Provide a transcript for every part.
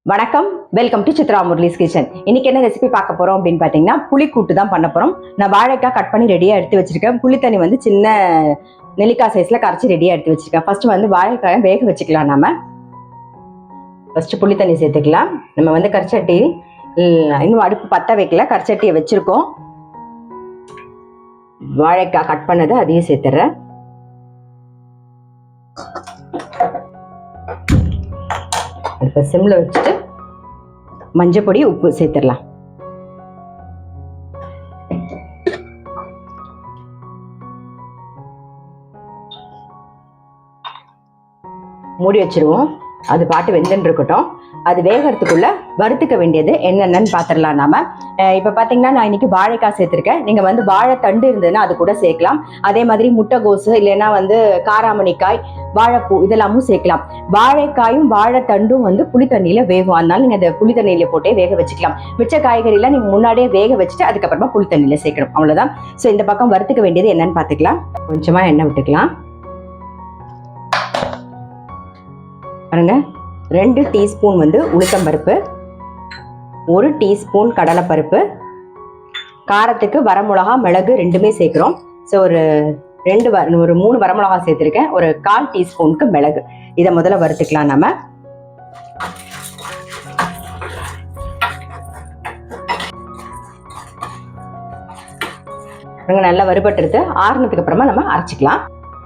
வணக்கம், welcome to Chitra Murali's kitchen. இன்னைக்கு என்ன ரெசிபி பார்க்க போறோம் அப்படின்னு பார்த்தீங்கன்னா புளிக்கூட்டு தான் பண்ண போறோம். நான் வாழைக்காய் கட் பண்ணி ரெடியாக எடுத்து வச்சிருக்கேன். புளித்தண்ணி வந்து சின்ன நெல்லிக்காய் சைஸ்ல கரைச்சி ரெடியாக எடுத்து வச்சிருக்கேன். ஃபர்ஸ்ட் வந்து வாழைக்காயை வேக வச்சுக்கலாம். நாம ஃபர்ஸ்ட் புளித்தண்ணி சேர்த்துக்கலாம். நம்ம வந்து கரிச்சட்டி இன்னும் அடுப்பு பற்ற வைக்கல, கரிச்சட்டியை வச்சிருக்கோம். வாழைக்காய் கட் பண்ணது அதையும் சேர்த்துறேன். இப்போ சிம்ல வச்சுட்டு மஞ்சள் பொடி உப்பு சேர்த்துடலாம். மூடி வச்சிருவோம். அது பாட்டு வெந்துன்னு இருக்கட்டும். அது வேகிறதுக்குள்ள வறுத்துக்க வேண்டியது என்னென்னு பார்த்துடலாம். நாம இப்போ பார்த்தீங்கன்னா நான் இன்னைக்கு வாழைக்காய் சேர்த்துருக்கேன். நீங்கள் வந்து வாழைத்தண்டு இருந்ததுன்னா அது கூட சேர்க்கலாம். அதே மாதிரி முட்டைகோசு இல்லைன்னா வந்து காராமணிக்காய், வாழைப்பூ இதெல்லாமும் சேர்க்கலாம். வாழைக்காயும் வாழைத்தண்டும் வந்து புளித்தண்ணியில வேகும். அதனால நீங்கள் அதை புளித்தண்ணியில போட்டே வேக வச்சுக்கலாம். மிச்ச காய்கறிலாம் நீங்கள் முன்னாடியே வேக வச்சுட்டு அதுக்கப்புறமா புளித்தண்ணியில சேர்க்கணும். அவ்வளோதான். ஸோ இந்த பக்கம் வறுத்துக்க வேண்டியது என்னன்னு பார்த்துக்கலாம். கொஞ்சமாக எண்ணெய் விட்டுக்கலாம். பாருங்க, 2 டீஸ்பூன் வந்து உளுத்தம்பருப்பு, 1 டீஸ்பூன் கடலைப்பருப்பு, காரத்துக்கு வரமிளகா மிளகு ரெண்டுமே சேர்க்குறோம். ஸோ ஒரு 3 வரமிளகா சேர்த்துருக்கேன். ஒரு 1/4 டீஸ்பூனுக்கு மிளகு. இதை முதல்ல வறுத்துக்கலாம். நம்ம நல்லா வறுபட்டு ஆறுனதுக்கு அப்புறமா நம்ம அரைச்சிக்கலாம்.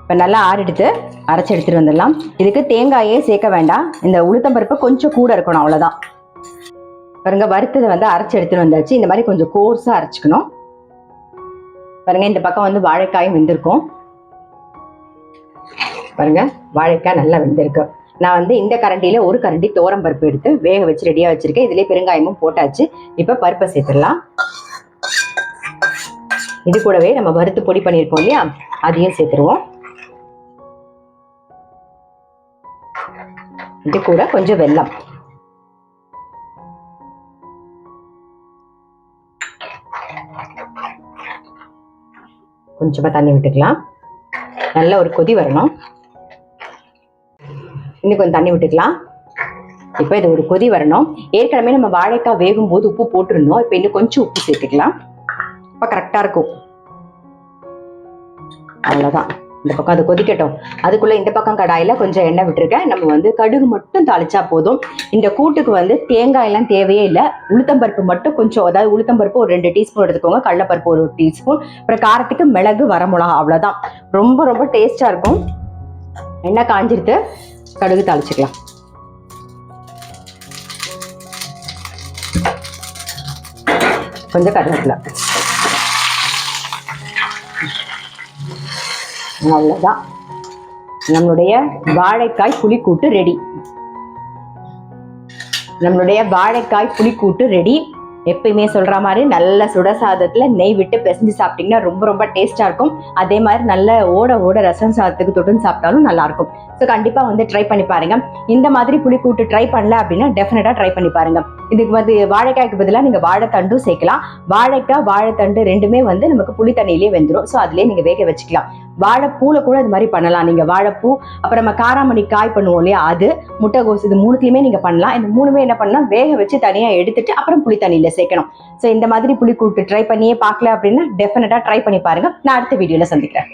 இப்போ நல்லா ஆறிடுத்து அரைச்சி எடுத்துகிட்டு வந்துடலாம். இதுக்கு தேங்காயே சேர்க்க வேண்டாம். இந்த உளுத்தம்பருப்பு கொஞ்சம் கூட இருக்கணும், அவ்வளோதான். பாருங்க, வறுத்ததை வந்து அரைச்சி எடுத்துகிட்டு வந்தாச்சு. இந்த மாதிரி கொஞ்சம் கோர்ஸாக அரைச்சிக்கணும். பாருங்க, இந்த பக்கம் வந்து வாழைக்காயும் வெந்திருக்கும். பாருங்க, வாழைக்காய் நல்லா வெந்திருக்கு. நான் வந்து இந்த கரண்டியில் 1 கரண்டி பருப்பு எடுத்து வேக வச்சு ரெடியாக வச்சுருக்கேன். இதுலேயே பெருங்காயமும் போட்டாச்சு. இப்போ பருப்பை சேர்த்துடலாம். இது கூடவே நம்ம வறுத்து பொடி பண்ணியிருக்கோம் இல்லையா, அதையும் சேர்த்துருவோம். இது கூட கொஞ்சம் வெல்லம், கொஞ்சமா தண்ணி விட்டுக்கலாம். நல்ல ஒரு கொதி வரணும். இன்னும் கொஞ்சம் தண்ணி விட்டுக்கலாம். இப்போ இது ஒரு கொதி வரணும். ஏற்கனவே நம்ம வாழைக்காய் வேகும் போது உப்பு போட்டிருந்தோம். இப்போ இன்னும் கொஞ்சம் உப்பு சேர்த்துக்கலாம். இப்போ கரெக்டா இருக்கும். அவ்வளோதான். இந்த பக்கம் அது கொதிக்கட்டும். அதுக்குள்ள இந்த பக்கம் கடாயில கொஞ்சம் எண்ணெய் விட்டுருக்கேன். நம்ம வந்து கடுகு மட்டும் தாளிச்சா போதும். இந்த கூட்டுக்கு வந்து தேங்காய் எல்லாம் தேவையே இல்லை. உளுத்தம்பருப்பு மட்டும் கொஞ்சம், அதாவது உளுத்தம்பருப்பு ஒரு 2 டீஸ்பூன் எடுத்துக்கோங்க, கடலைப்பருப்பு ஒரு டீஸ்பூன், அப்புறம் காரத்துக்கு மிளகு வரமிளகா, அவ்வளோதான். ரொம்ப ரொம்ப டேஸ்டா இருக்கும். எண்ணெய் காஞ்சிருத்து கடுகு தாளிச்சுக்கலாம். கொஞ்சம் கருவேப்பிலை, அவ்வளவுதான். நம்மளுடைய வாழைக்காய் புளிக்கூட்டு ரெடி. எப்பயுமே சொல்ற மாதிரி நல்ல சுடசாதத்துல நெய் விட்டு பிசைஞ்சு சாப்பிட்டீங்கன்னா ரொம்ப ரொம்ப டேஸ்டா இருக்கும். அதே மாதிரி நல்ல ஓட ரசம் சாதத்துக்கு தொட்டுன்னு சாப்பிட்டாலும் நல்லா இருக்கும். ஸோ கண்டிப்பா வந்து ட்ரை பண்ணி பாருங்க. இந்த மாதிரி புளிக்கூட்டு ட்ரை பண்ணல அப்படின்னா டெஃபினட்டா ட்ரை பண்ணி பாருங்க. இதுக்கு வந்து வாழைக்காய்க்கு பதிலாக நீங்க வாழைத்தண்டும் சேர்க்கலாம். வாழைக்காய் வாழைத்தண்டு ரெண்டுமே வந்து நமக்கு புளி தண்ணியிலேயே வெந்துடும். ஸோ அதுலேயே நீங்க வேக வச்சுக்கலாம். வாழைப்பூல கூட இது மாதிரி பண்ணலாம். நீங்க வாழைப்பூ, அப்புறம் நம்ம காராமணி காய் பண்ணுவோம் இல்லையா, அது, முட்டைகோசு, இது 3த்துலயுமே நீங்க பண்ணலாம். இந்த 3மே என்ன பண்ணலாம், வேக வச்சு தனியா எடுத்துட்டு அப்புறம் புளி தண்ணியில சேர்க்கணும். ஸோ இந்த மாதிரி புளிக்கூட்டு ட்ரை பண்ணியே பார்க்கல அப்படின்னா டெஃபினட்டா ட்ரை பண்ணி பாருங்க. நான் அடுத்த வீடியோல சந்திக்கிறேன்.